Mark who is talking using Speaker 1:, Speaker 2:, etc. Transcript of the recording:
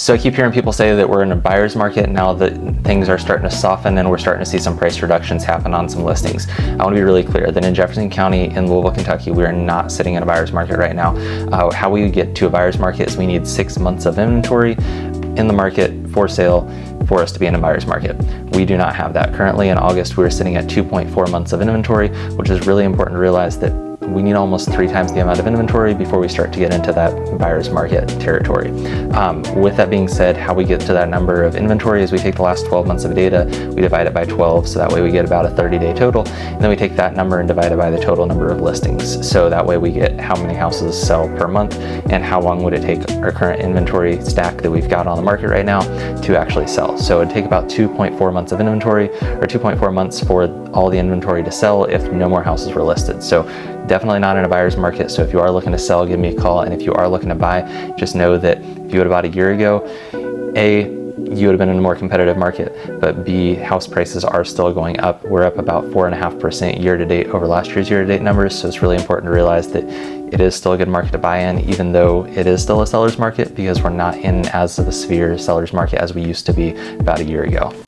Speaker 1: So I keep hearing people say that we're in a buyer's market now that things are starting to soften and we're starting to see some price reductions happen on some listings. I want to be really clear that in Jefferson County in Louisville, Kentucky, we are not sitting in a buyer's market right now. How we get to a buyer's market is we need 6 months of inventory in the market for sale for us to be in a buyer's market. We do not have that. Currently in August, we were sitting at 2.4 months of inventory, which is really important to realize that we need almost 3 times the amount of inventory before we start to get into that buyer's market territory. With that being said, how we get to that number of inventory is we take the last 12 months of data, we divide it by 12, so that way we get about a 30-day total, and then we take that number and divide it by the total number of listings. So that way we get how many houses sell per month and how long would it take our current inventory stack that we've got on the market right now to actually sell. So it'd take about 2.4 months of inventory, or 2.4 months for all the inventory to sell if no more houses were listed. So definitely not in a buyer's market. So if you are looking to sell, give me a call. And if you are looking to buy, just know that if you would have bought a year ago, A, you would have been in a more competitive market, but B, house prices are still going up. We're up about 4.5% year to date over last year's year to date numbers. So it's really important to realize that it is still a good market to buy in, even though it is still a seller's market, because we're not in as severe seller's market as we used to be about a year ago.